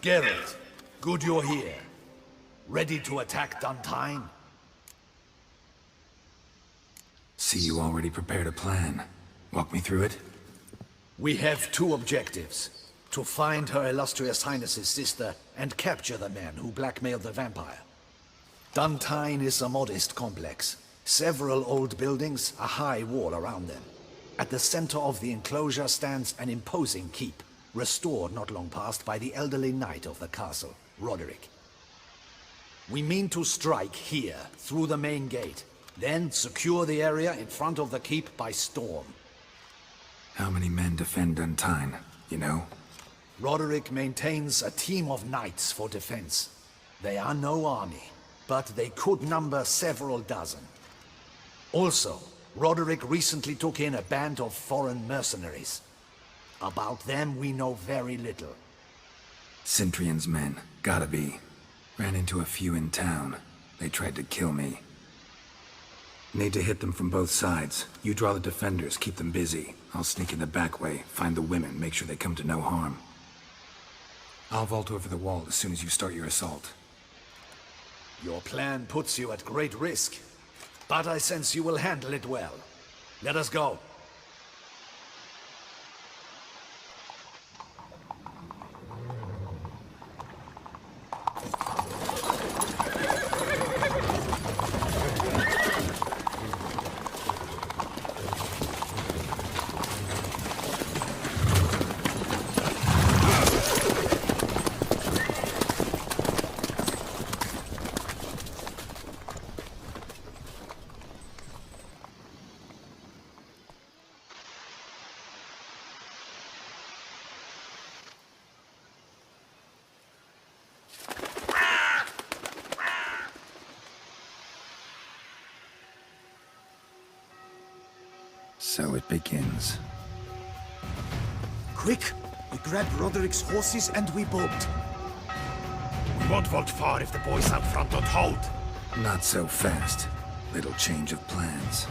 Geralt, good you're here. Ready to attack Duntine? See, you already prepared a plan. Walk me through it. We have two objectives. To find Her Illustrious Highness's sister and capture the man who blackmailed the vampire. Duntine is a modest complex. Several old buildings, a high wall around them. At the center of the enclosure stands an imposing keep, restored not long past by the elderly knight of the castle, Roderick. We mean to strike here, through the main gate, then secure the area in front of the keep by storm. How many men defend Duntine, you know? Roderick maintains a team of knights for defense. They are no army, but they could number several dozen. Also, Roderick recently took in a band of foreign mercenaries. About them we know very little. Cintrian's men, gotta be. Ran into a few in town. They tried to kill me. Need to hit them from both sides. You draw the defenders, keep them busy. I'll sneak in the back way, find the women, make sure they come to no harm. I'll vault over the wall as soon as you start your assault. Your plan puts you at great risk, but I sense you will handle it well. Let us go. So it begins. Quick! We grab Roderick's horses and we bolt. We won't vault far if the boys out front don't hold. Not so fast. Little change of plans.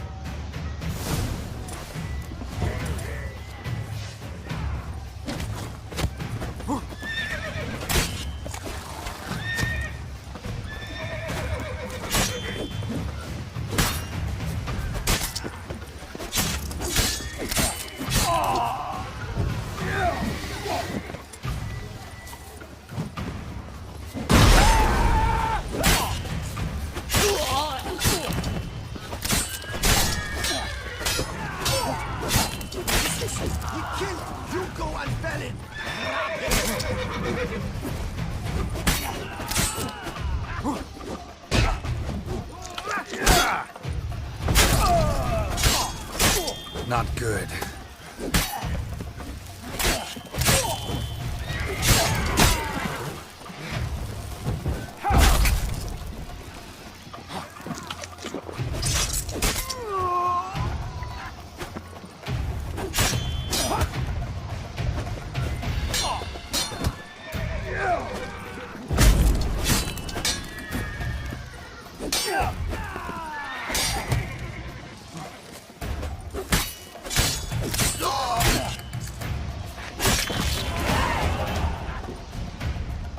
Not good.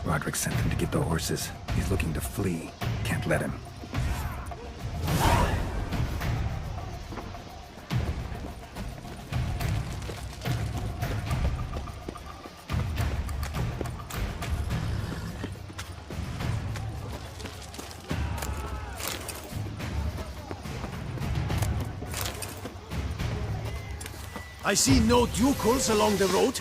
Roderick sent him to get the horses. He's looking to flee. Can't let him. I see no ducals along the road.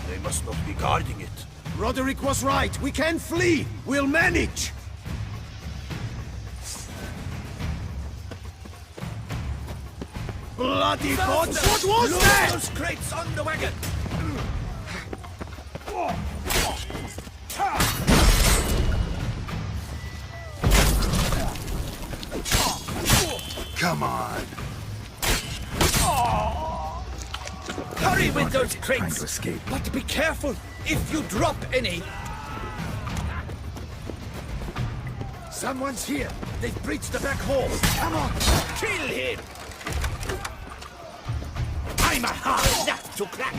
They must not be guarding it. Roderick was right. We can flee. We'll manage. Bloody gods! What was that? Those crates on the wagon! Come on! Hurry with those Trying crates! to escape. But be careful if you drop any! Someone's here. They've breached the back hall. Come on. Kill him! I'm a hard nut to crack!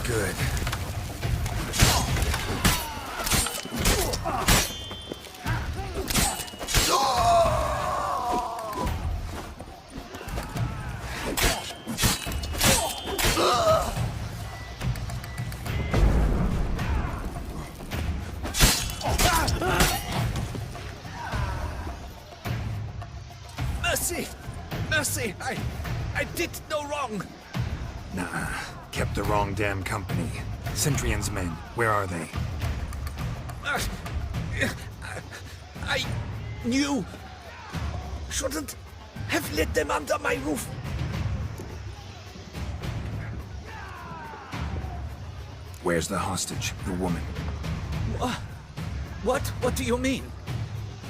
Good. Mercy! Mercy! I did no wrong! Nah, kept the wrong damn company. Centrion's men, where are they? I knew... shouldn't have let them under my roof. Where's the hostage, the woman? What do you mean?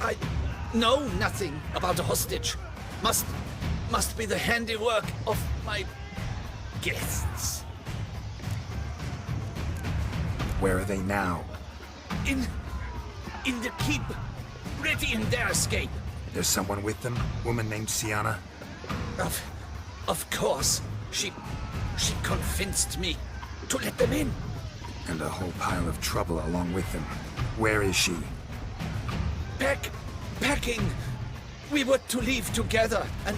I know nothing about a hostage. Must be the handiwork of my guests. Where are they now? In the keep, ready in their escape. There's someone with them? Woman named Sienna? Of course. She convinced me to let them in. And a whole pile of trouble along with them. Where is she? Packing. We were to leave together. An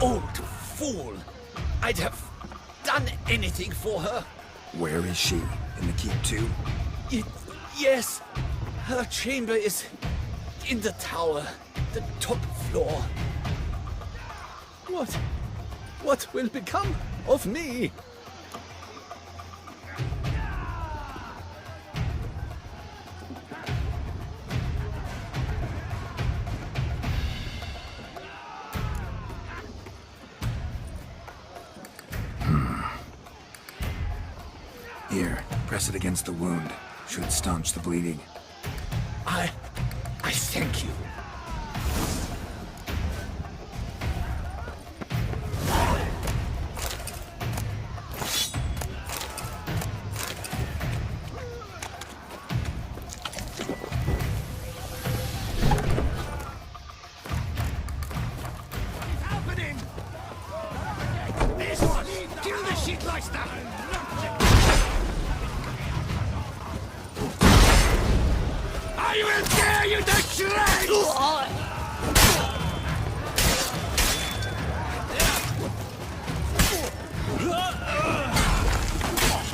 old fool. I'd have done anything for her. Where is she? In the keep too? Yes. Her chamber is in the tower, the top floor. What will become of me? Here, press it against the wound. Should staunch the bleeding. I thank you. What's happening? This one! Kill the shitmeister! I will tear you to shreds!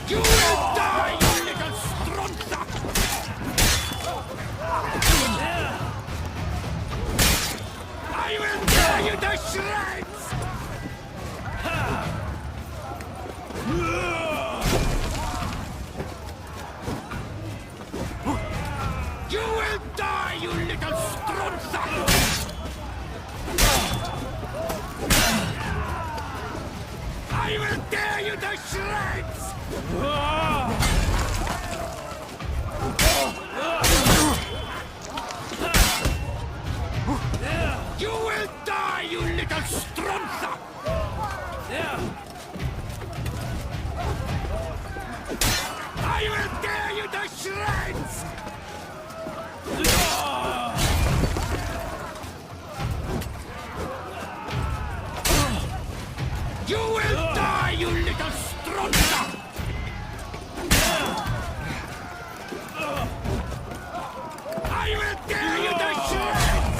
You will die, you little stronza! I will tear you to shreds! You will die, you little stronza! I will tear you to shreds! You will die, you little stronza! I will tear you to shreds! You will die, you little stronza! I will tear you to shreds!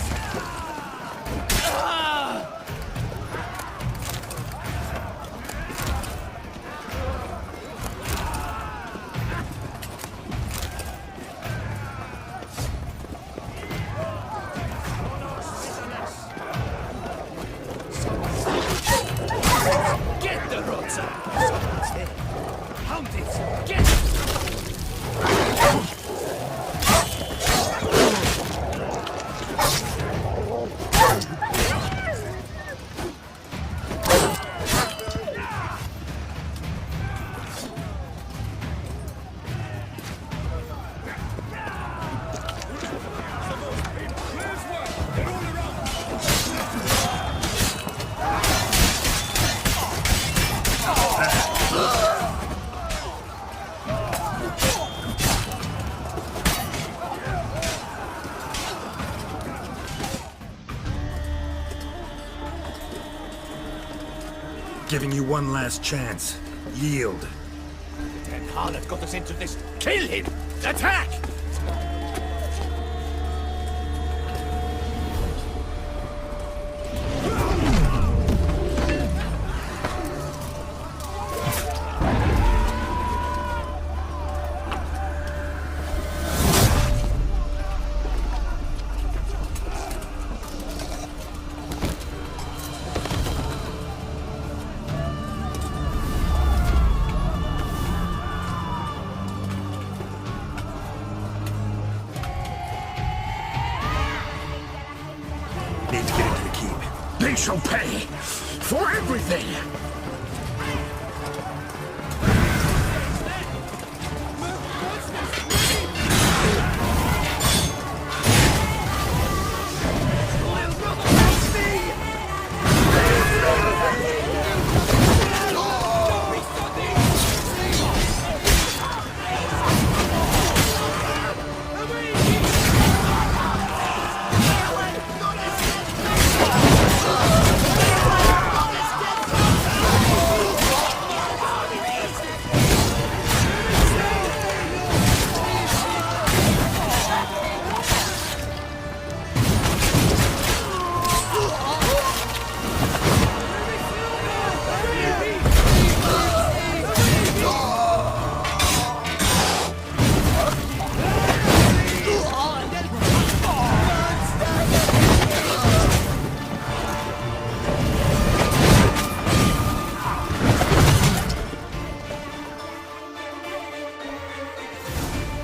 Get the roadside. Someone's there. Hound it. Get it. Giving you one last chance. Yield. The damn harlot got us into this. Kill him! Attack! Need to get into the keep. They shall pay for everything!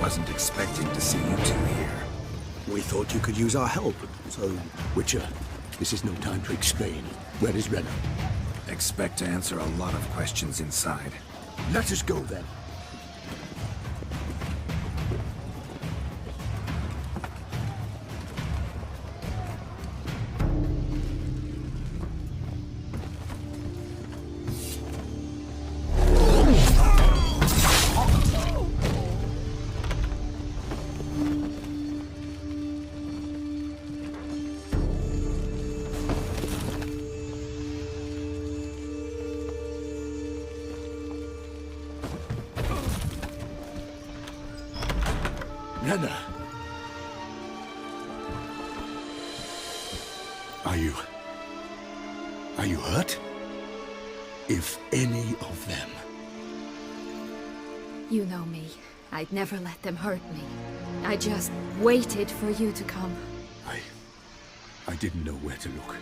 Wasn't expecting to see you two here. We thought you could use our help, so... Witcher, this is no time to explain. Where is Renna? Expect to answer a lot of questions inside. Let us go, then. Renna! Are you hurt? If any of them. You know me. I'd never let them hurt me. I just waited for you to come. I didn't know where to look.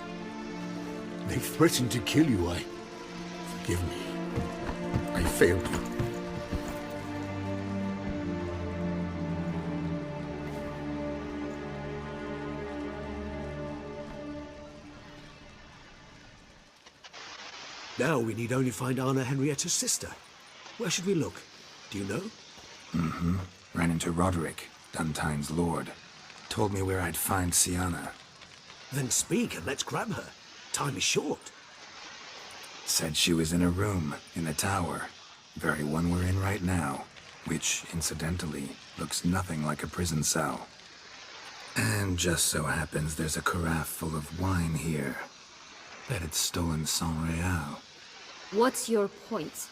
They threatened to kill you. Forgive me. I failed you. Now we need only find Anna Henrietta's sister. Where should we look? Do you know? Mm-hmm. Ran into Roderick, Duntine's lord. Told me where I'd find Sienna. Then speak and let's grab her. Time is short. Said she was in a room in the tower. Very one we're in right now. Which, incidentally, looks nothing like a prison cell. And just so happens there's a carafe full of wine here. Bet it's stolen San Real. What's your point?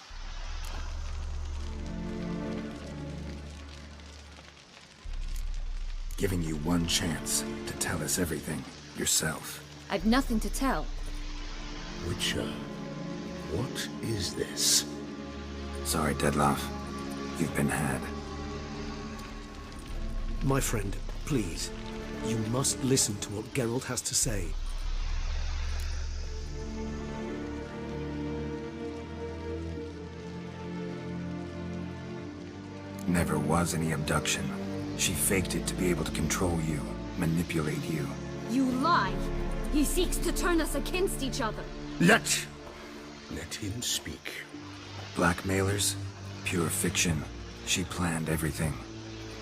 Giving you one chance to tell us everything yourself. I've nothing to tell. Witcher, what is this? Sorry, Deadloff. You've been had. My friend, please. You must listen to what Geralt has to say. Never was any abduction. She faked it to be able to control you, manipulate you. You lie! He seeks to turn us against each other. Let him speak. Blackmailers? Pure fiction. She planned everything.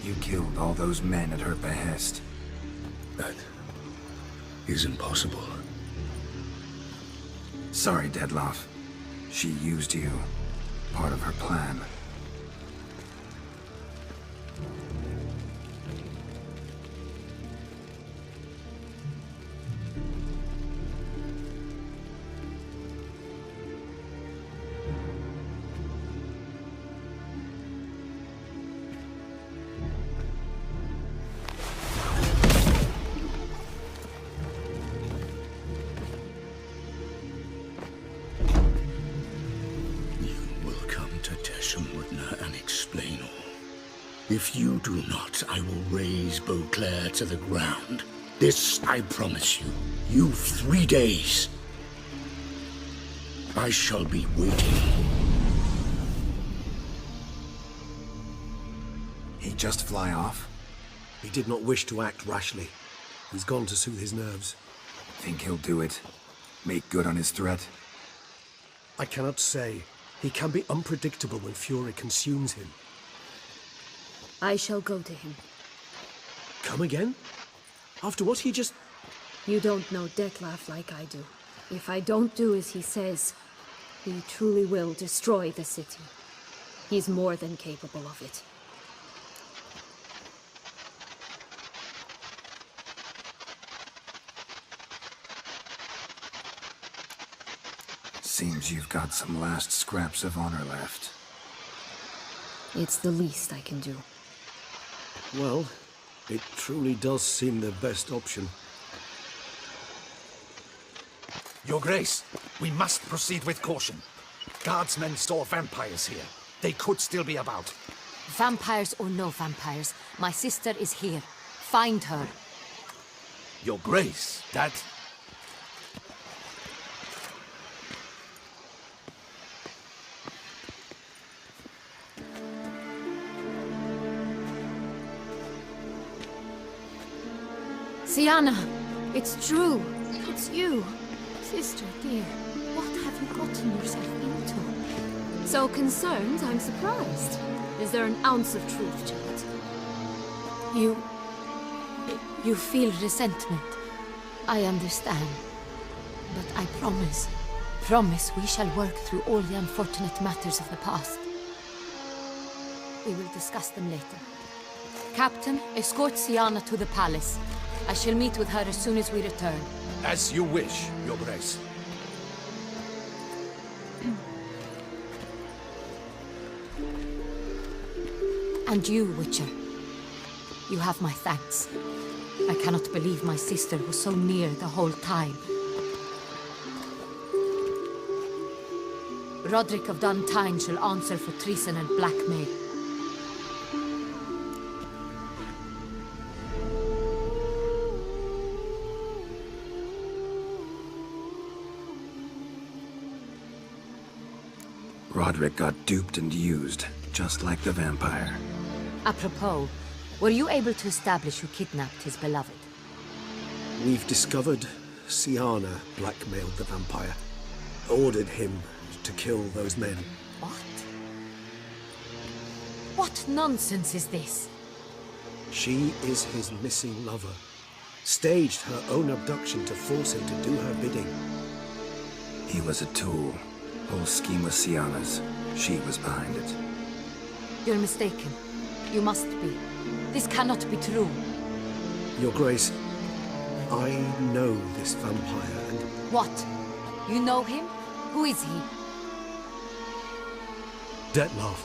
You killed all those men at her behest. That is impossible. Sorry, Deadloff. She used you. Part of her plan. Mutna and explain all. If you do not, I will raze Beauclair to the ground. This I promise you. You've 3 days. I shall be waiting. He just fly off? He did not wish to act rashly. He's gone to soothe his nerves. Think he'll do it? Make good on his threat? I cannot say. He can be unpredictable when fury consumes him. I shall go to him. Come again? After what he just... You don't know Detlef like I do. If I don't do as he says, he truly will destroy the city. He's more than capable of it. Seems you've got some last scraps of honor left. It's the least I can do. Well, it truly does seem the best option. Your Grace, we must proceed with caution. Guardsmen saw vampires here. They could still be about. Vampires or no vampires, my sister is here. Find her. Your Grace, that... Sienna! It's true! It's you! Sister, dear, what have you gotten yourself into? So concerned, I'm surprised. Is there an ounce of truth to it? You feel resentment. I understand. But I promise we shall work through all the unfortunate matters of the past. We will discuss them later. Captain, escort Sienna to the palace. I shall meet with her as soon as we return. As you wish, Your Grace. And you, Witcher. You have my thanks. I cannot believe my sister was so near the whole time. Roderick of Duntine shall answer for treason and blackmail. Roderick got duped and used, just like the vampire. Apropos, were you able to establish who kidnapped his beloved? We've discovered Sienna blackmailed the vampire. Ordered him to kill those men. What? What nonsense is this? She is his missing lover. Staged her own abduction to force him to do her bidding. He was a tool. Whole scheme was Sienna's. She was behind it. You're mistaken. You must be. This cannot be true. Your Grace, I know this vampire and... What? You know him? Who is he? Detlef.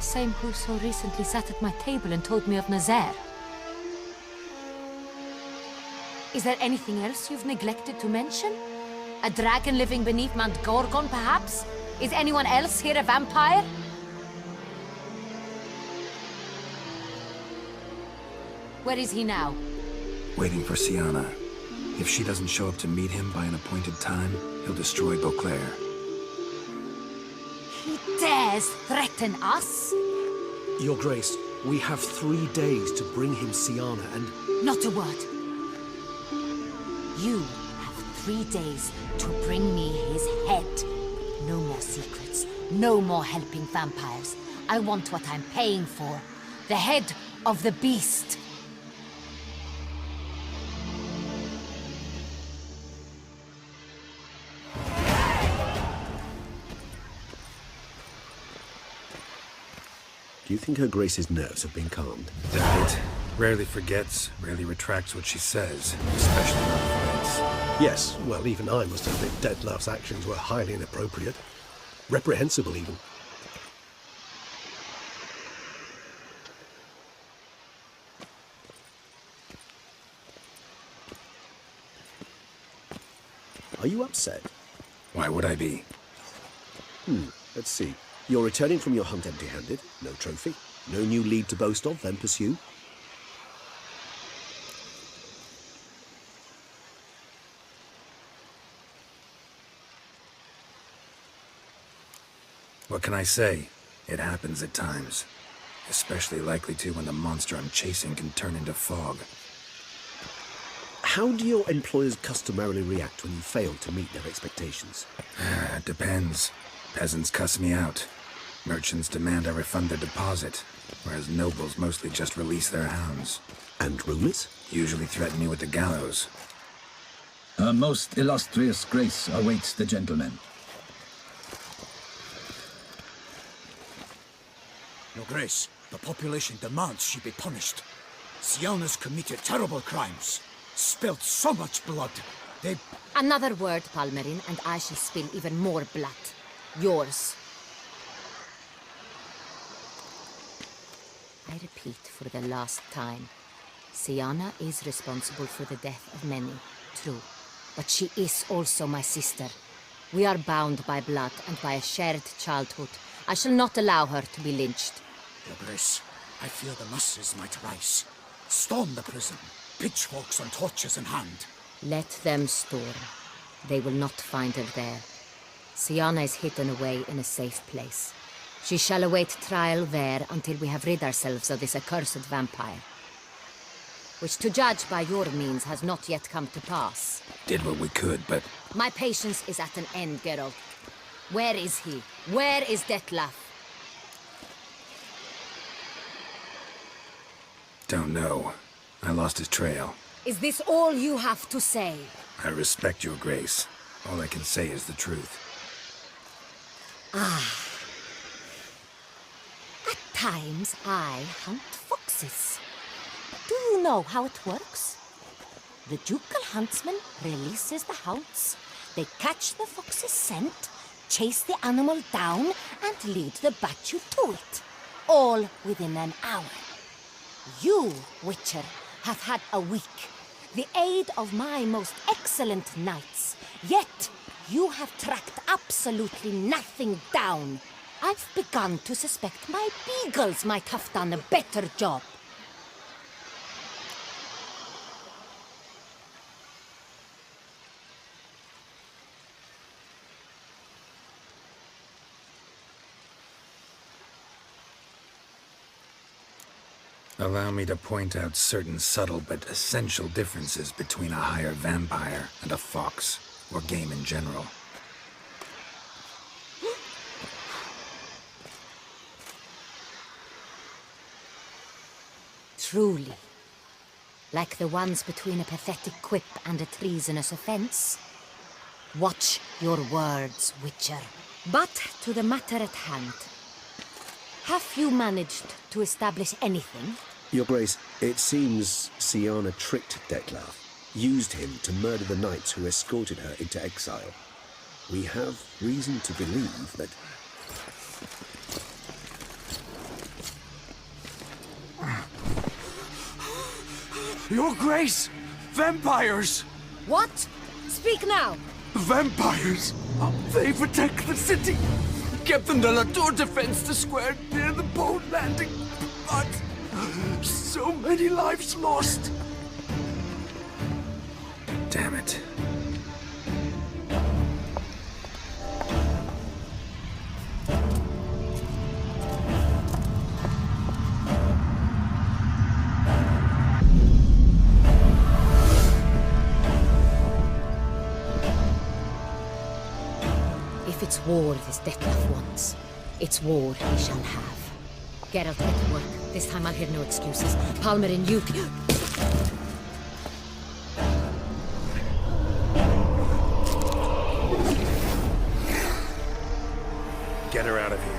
Same who so recently sat at my table and told me of Nazaire. Is there anything else you've neglected to mention? A dragon living beneath Mount Gorgon, perhaps? Is anyone else here a vampire? Where is he now? Waiting for Sienna. If she doesn't show up to meet him by an appointed time, he'll destroy Beauclair. He dares threaten us? Your Grace, we have 3 days to bring him Sienna and... Not a word. You have 3 days to bring me his head. No more secrets. No more helping vampires. I want what I'm paying for. The head of the beast. Do you think Her Grace's nerves have been calmed? Doubt it. Rarely forgets, rarely retracts what she says, especially on fights. Yes, well, even I must admit Detlef's actions were highly inappropriate. Reprehensible, even. Are you upset? Why would I be? Let's see. You're returning from your hunt empty-handed. No trophy. No new lead to boast of, then pursue. What can I say? It happens at times. Especially likely to when the monster I'm chasing can turn into fog. How do your employers customarily react when you fail to meet their expectations? It depends. Peasants cuss me out. Merchants demand I refund their deposit, whereas nobles mostly just release their hounds. And rulers? Usually threaten me with the gallows. Her most illustrious grace awaits the gentleman. Your Grace, the population demands she be punished. Syanna's committed terrible crimes. Spilt so much blood. They... Another word, Palmerin, and I shall spill even more blood. Yours. I repeat for the last time. Syanna is responsible for the death of many, true. But she is also my sister. We are bound by blood and by a shared childhood. I shall not allow her to be lynched. Your Grace, I fear the masses might rise. Storm the prison, pitchforks and torches in hand. Let them storm. They will not find her there. Syanna is hidden away in a safe place. She shall await trial there until we have rid ourselves of this accursed vampire. Which, to judge by your means, has not yet come to pass. Did what we could, but... My patience is at an end, Geralt. Where is he? Where is Detlef? Don't know. I lost his trail. Is this all you have to say? I respect your grace. All I can say is the truth. Ah. At times, I hunt foxes. Do you know how it works? The ducal huntsman releases the hounds. They catch the fox's scent, chase the animal down, and lead the Batu to it. All within an hour. You, Witcher, have had a week. The aid of my most excellent knights. Yet, you have tracked absolutely nothing down. I've begun to suspect my beagles might have done a better job. Allow me to point out certain subtle but essential differences between a higher vampire and a fox, or game in general. Truly. Like the ones between a pathetic quip and a treasonous offense. Watch your words, Witcher. But to the matter at hand. Have you managed to establish anything? Your Grace, it seems Syanna tricked Detlef, used him to murder the knights who escorted her into exile. We have reason to believe that... Your Grace! Vampires! What? Speak now! Vampires! They protect the city! Captain de la Tour defends the square near the boat landing, but so many lives lost. Damn it. If it's war this Detlef wants, it's war he shall have. Geralt, get to work. This time I'll hear no excuses. Palmerin, you... Get her out of here.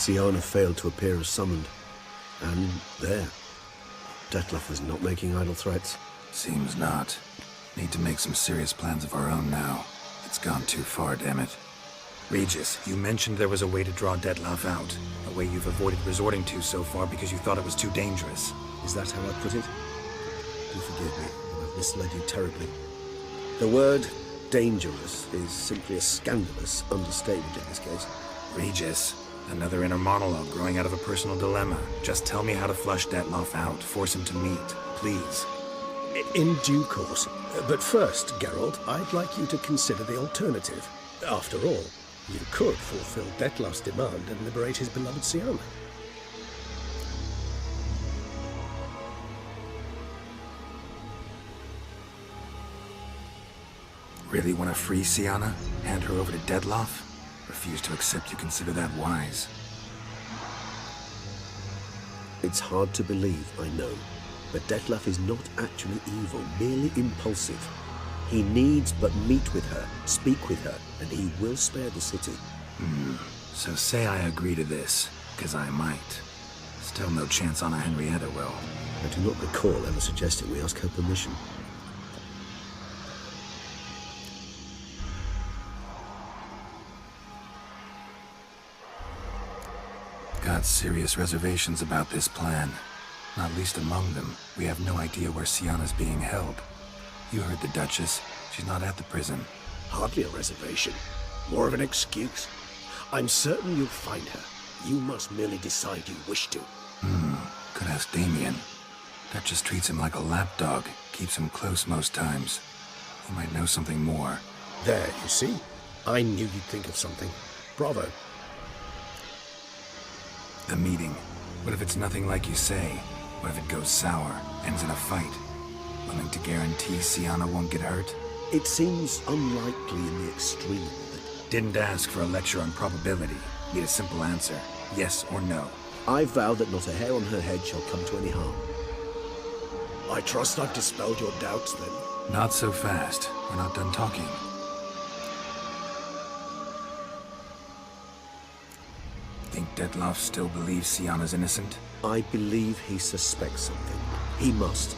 Siana failed to appear as summoned. And there. Dettlaff is not making idle threats. Seems not. Need to make some serious plans of our own now. It's gone too far, damn it. Regis, you mentioned there was a way to draw Dettlaff out. A way you've avoided resorting to so far because you thought it was too dangerous. Is that how I put it? Do forgive me, but I've misled you terribly. The word dangerous is simply a scandalous understatement in this case. Regis, another inner monologue growing out of a personal dilemma. Just tell me how to flush Dettlaff out, force him to meet, please. In due course. But first, Geralt, I'd like you to consider the alternative. After all, you could fulfill Dettlaff's demand and liberate his beloved Siana. Really want to free Siana? Hand her over to Dettlaff? Refuse to accept you consider that wise. It's hard to believe, I know, but Dettlaff is not actually evil, merely impulsive. He needs but meet with her, speak with her, and he will spare the city. So say I agree to this, because I might. Still no chance Anna Henrietta will. I do not recall ever suggesting we ask her permission. Got serious reservations about this plan. Not least among them, we have no idea where Siana's being held. You heard the Duchess. She's not at the prison. Hardly a reservation. More of an excuse. I'm certain you'll find her. You must merely decide you wish to. Could ask Damien. Duchess treats him like a lapdog. Keeps him close most times. He might know something more. There, you see? I knew you'd think of something. Bravo. The meeting. What if it's nothing like you say? What if it goes sour, ends in a fight? Willing to guarantee Siana won't get hurt? It seems unlikely in the extreme that... Didn't ask for a lecture on probability. Need a simple answer. Yes or no. I vow that not a hair on her head shall come to any harm. I trust I've dispelled your doubts, then. Not so fast. We're not done talking. Think Dettlaff still believes Siana's innocent? I believe he suspects something. He must.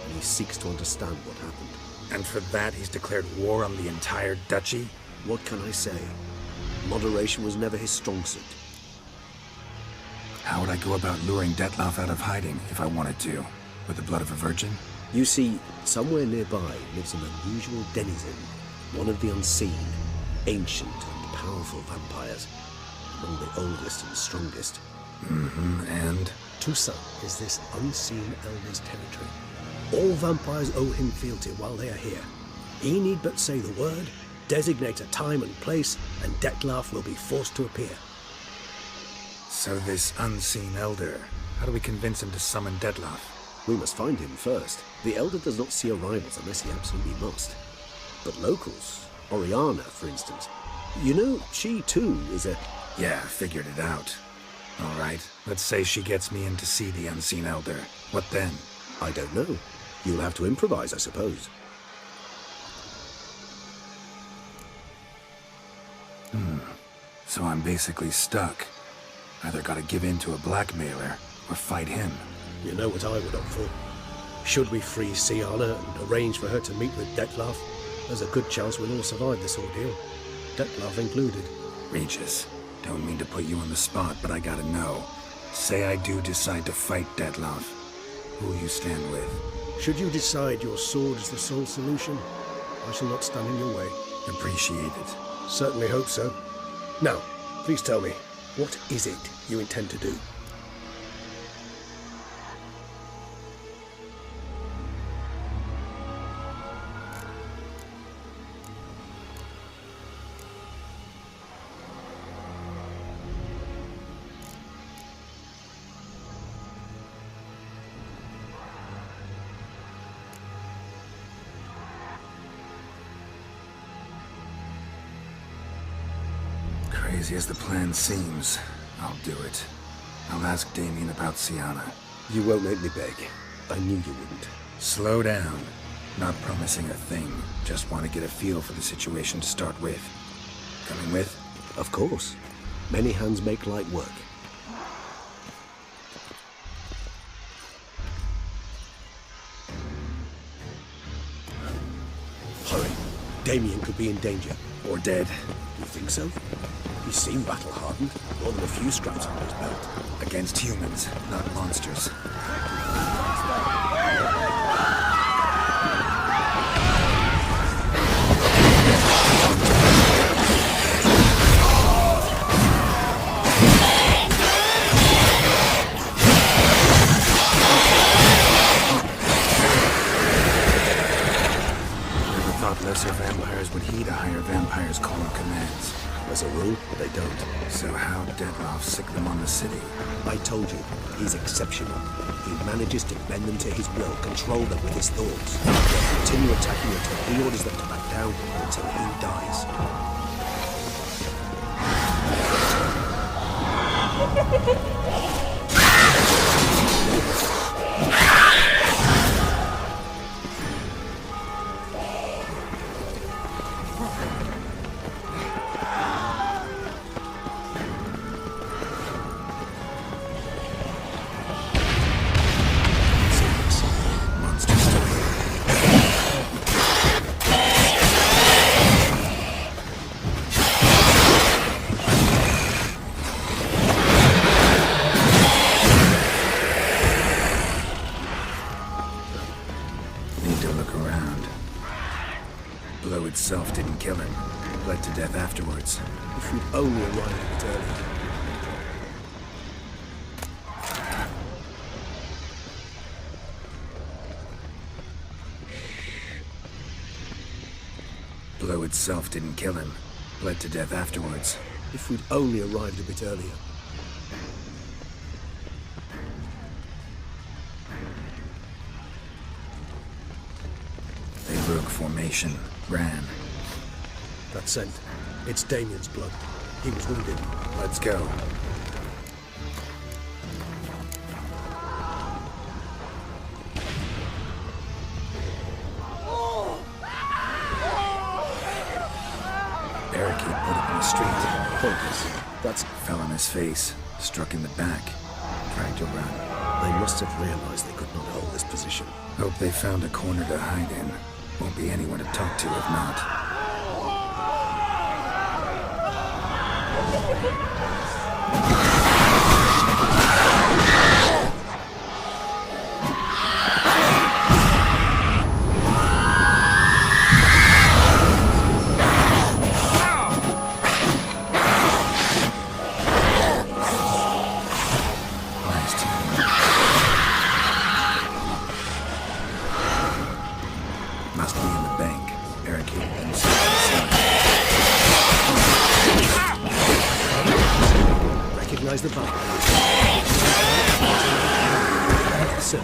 And he seeks to understand what happened. And for that he's declared war on the entire duchy? What can I say? Moderation was never his strong suit. How would I go about luring Dettlaff out of hiding if I wanted to? With the blood of a virgin? You see, somewhere nearby lives an unusual denizen, one of the unseen, ancient and powerful vampires, among the oldest and strongest. And? Toussaint is this unseen elder's territory. All vampires owe him fealty while they are here. He need but say the word, designate a time and place, and Dettlaff will be forced to appear. So this unseen elder, how do we convince him to summon Dettlaff? We must find him first. The elder does not see arrivals unless he absolutely must. But locals, Oriana, for instance, you know, she too is a... Yeah, figured it out. All right, let's say she gets me in to see the unseen elder. What then? I don't know. You'll have to improvise, I suppose. So I'm basically stuck. Either gotta give in to a blackmailer, or fight him. You know what I would opt for. Should we free Siana and arrange for her to meet with Dettlaff, there's a good chance we'll all survive this ordeal. Dettlaff included. Regis, don't mean to put you on the spot, but I gotta know. Say I do decide to fight Dettlaff. Who will you stand with? Should you decide your sword is the sole solution, I shall not stand in your way. Appreciate it. Certainly hope so. Now, please tell me, what is it you intend to do? Crazy as the plan seems, I'll do it. I'll ask Damien about Siana. You won't make me beg. I knew you wouldn't. Slow down. Not promising a thing. Just want to get a feel for the situation to start with. Coming with? Of course. Many hands make light work. Damien could be in danger. Or dead. You think so? He seemed battle-hardened. More than a few scraps under his belt. Against humans, not monsters. Lesser vampires would heed a higher vampire's call and commands. As a rule, they don't. So how Dettlaff sick them on the city? I told you, he's exceptional. He manages to bend them to his will, control them with his thoughts. They'll continue attacking until he orders them to back down, until he dies. Itself didn't kill him. Bled to death afterwards. If we'd only arrived a bit earlier. Blow itself didn't kill him. Bled to death afterwards. If we'd only arrived a bit earlier. They broke formation. Ran. That scent. It's Damien's blood. He was wounded. Let's go. Barricade put up in the street. Pointless. That's... Fell on his face. Struck in the back. Tried to run. They must have realized they could not hold this position. Hope they found a corner to hide in. Won't be anyone to talk to if not. The battle. So.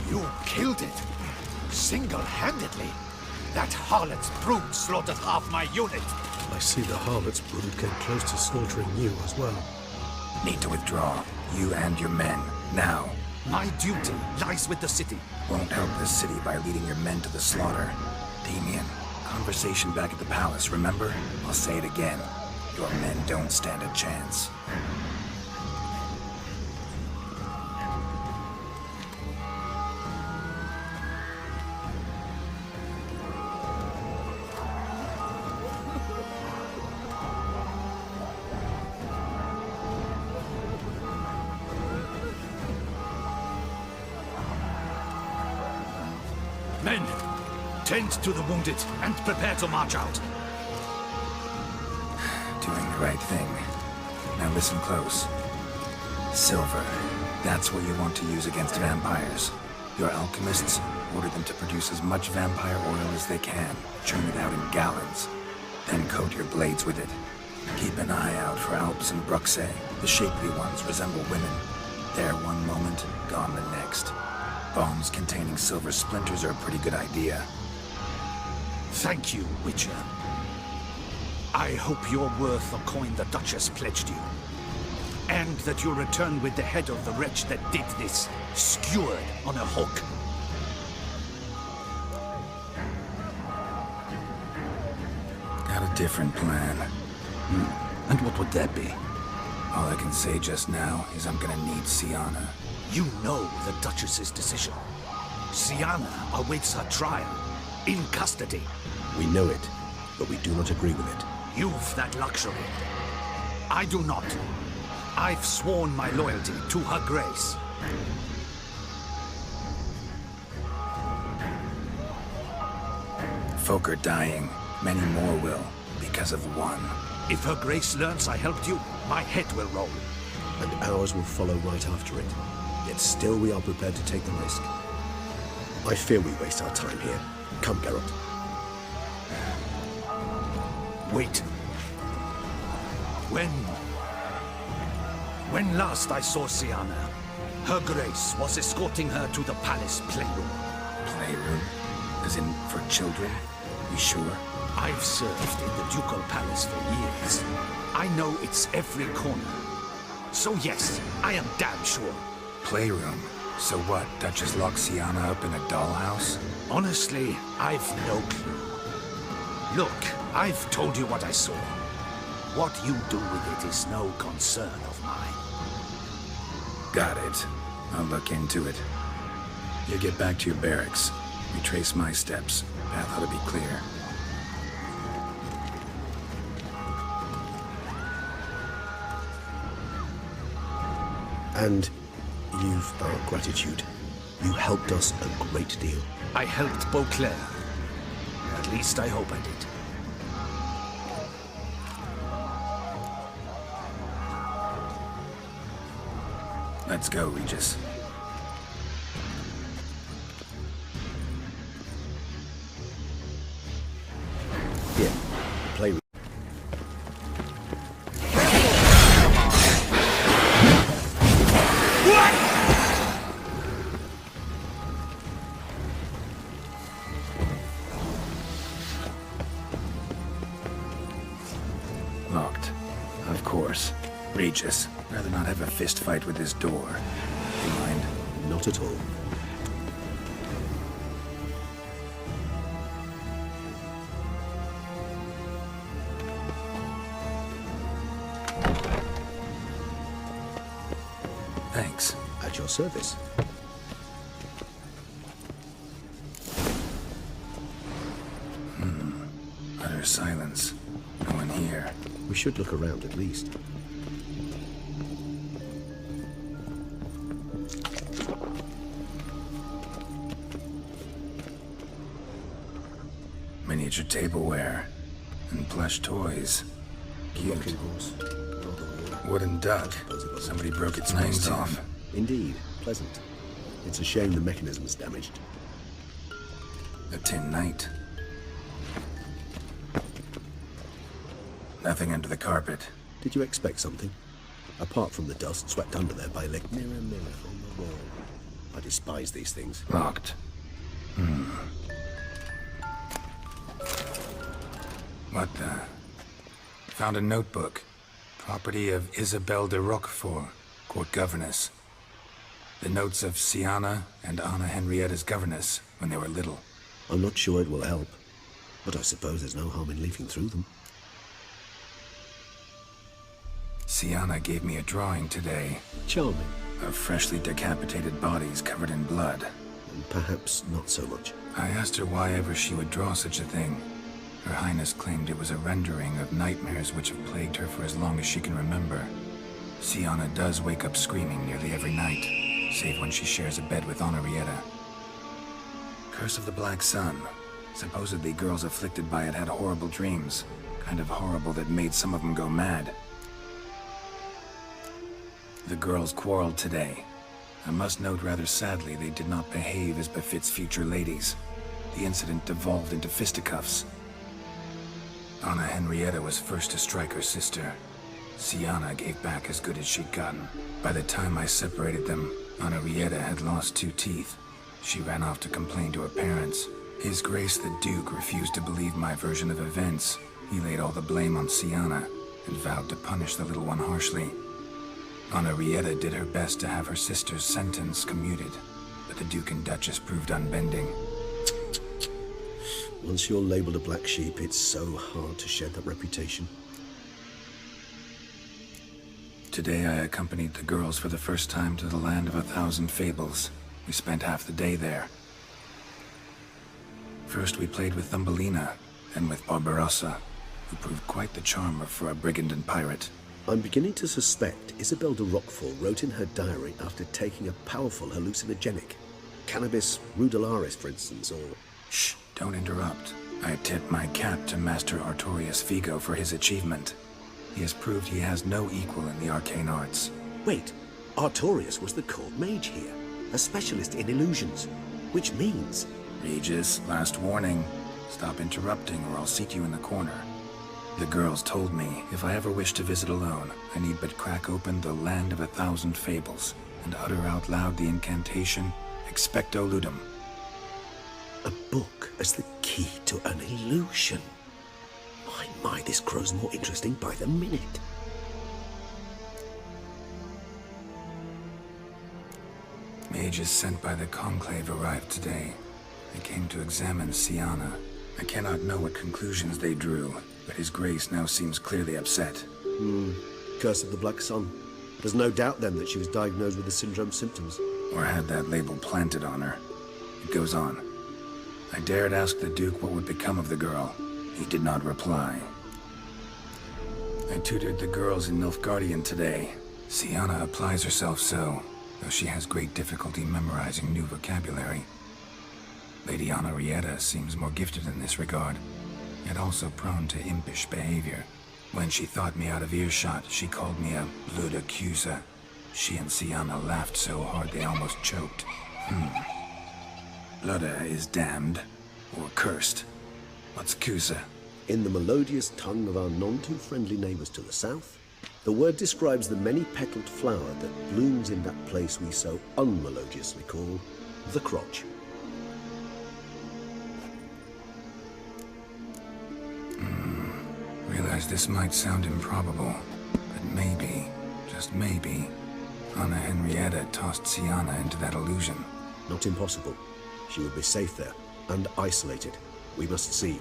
You killed it. Single-handedly. That harlot's brood slaughtered half my unit. I see the harlot's brood came close to slaughtering you as well. Need to withdraw. You and your men. Now. My duty lies with the city. Won't help this city by leading your men to the slaughter. Damien, conversation back at the palace, remember? I'll say it again. Your men don't stand a chance. Men, tend to the wounded and prepare to march out. Doing the right thing. Now listen close. Silver. That's what you want to use against vampires. Your alchemists order them to produce as much vampire oil as they can. Churn it out in gallons. Then coat your blades with it. Keep an eye out for Alps and Bruxae. The shapely ones resemble women. There one moment, gone the next. Bombs containing silver splinters are a pretty good idea. Thank you, Witcher. I hope you're worth the coin the Duchess pledged you. And that you'll return with the head of the wretch that did this, skewered on a hook. Got a different plan. And what would that be? All I can say just now is I'm gonna need Siana. You know the Duchess's decision. Siana awaits her trial, in custody. We know it, but we do not agree with it. You've that luxury. I do not. I've sworn my loyalty to Her Grace. Folk are dying. Many more will, because of one. If Her Grace learns I helped you, my head will roll. And ours will follow right after it. Yet still we are prepared to take the risk. I fear we waste our time here. Come, Geralt. Wait. When last I saw Siana, Her Grace was escorting her to the palace playroom. Playroom? As in, for children? You sure? I've served in the ducal palace for years. I know its every corner. So yes, I am damn sure. Playroom? So what, Duchess locked Siana up in a dollhouse? Honestly, I've no clue. Look, I've told you what I saw. What you do with it is no concern of mine. Got it. I'll look into it. You get back to your barracks. Retrace my steps. Path ought to be clear. And you've our gratitude. You helped us a great deal. I helped Beauclair. At least I hope I did. Let's go, Regis. Here, play. Locked. Of course. Regis, rather not have a fist fight with this door. You mind? Not at all. Thanks. At your service. Utter silence. No one here. We should look around at least. Miniature tableware. And plush toys. Cute. Rocking horse. Rather worn. Wooden duck. Somebody broke its nose off. Indeed, pleasant. It's a shame the mechanism's damaged. A tin knight. Nothing under the carpet. Did you expect something? Apart from the dust swept under there by Mirror, mirror on the wall. I despise these things. Locked. What the? Found a notebook. Property of Isabelle de Roquefort, court governess. The notes of Siana and Anna Henrietta's governess when they were little. I'm not sure it will help, but I suppose there's no harm in leafing through them. Siana gave me a drawing today Charming, of freshly decapitated bodies covered in blood. and perhaps not so much. I asked her why ever she would draw such a thing. Her Highness claimed it was a rendering of nightmares which have plagued her for as long as she can remember. Siana does wake up screaming nearly every night, save when she shares a bed with Henrietta. Curse of the Black Sun. Supposedly girls afflicted by it had horrible dreams. Kind of horrible that made some of them go mad. The girls quarreled today. I must note rather sadly they did not behave as befits future ladies. The incident devolved into fisticuffs. Anna Henrietta was first to strike her sister. Siana gave back as good as she'd gotten. By the time I separated them, Henrietta had lost 2 teeth. She ran off to complain to her parents. His Grace the Duke refused to believe my version of events. He laid all the blame on Siana and vowed to punish the little one harshly. Henrietta did her best to have her sister's sentence commuted, but the Duke and Duchess proved unbending. Once you're labeled a black sheep, it's so hard to shed that reputation. Today I accompanied the girls for the first time to the land of 1,000 fables. We spent half the day there. First we played with Thumbelina, and with Barbarossa, who proved quite the charmer for a brigand and pirate. I'm beginning to suspect Isabel de Roquefort wrote in her diary after taking a powerful hallucinogenic. Cannabis rudularis, for instance, or... Shh, don't interrupt. I tip my cap to Master Artorius Figo for his achievement. He has proved he has no equal in the arcane arts. Wait, Artorius was the court mage here, a specialist in illusions, which means... Regis, last warning. Stop interrupting or I'll seat you in the corner. The girls told me if I ever wish to visit alone, I need but crack open the land of 1,000 fables and utter out loud the incantation Expecto Ludum. A book as the key to an illusion. My, this grows more interesting by the minute. Mages sent by the Conclave arrived today. They came to examine Siana. I cannot know what conclusions they drew, but His Grace now seems clearly upset. Curse of the Black Sun. There's no doubt then that she was diagnosed with the syndrome symptoms. Or had that label planted on her. It goes on. I dared ask the Duke what would become of the girl. He did not reply. I tutored the girls in Nilfgaardian today. Siana applies herself so, though she has great difficulty memorizing new vocabulary. Lady Henrietta seems more gifted in this regard, yet also prone to impish behavior. When she thought me out of earshot, she called me a blood accuser. She and Siana laughed so hard they almost choked. Blooda is damned, or cursed. What's Cusa? In the melodious tongue of our none-too-friendly neighbors to the south, the word describes the many-petaled flower that blooms in that place we so unmelodiously call the crotch. Realize this might sound improbable, but maybe, just maybe, Anna Henrietta tossed Siana into that illusion. Not impossible. She would be safe there, and isolated. We must see.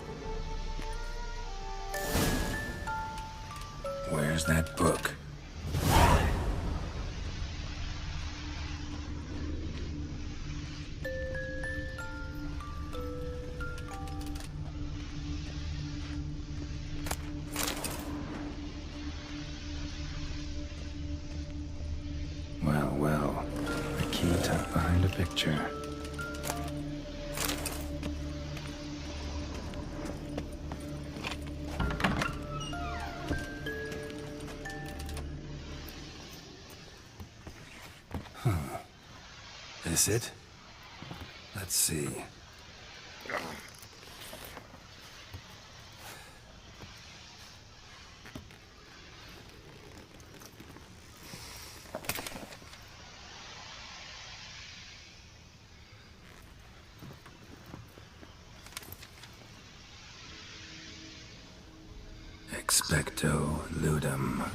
Where's that book? Well, the key tucked behind a picture. This it? Let's see. Expecto Ludum.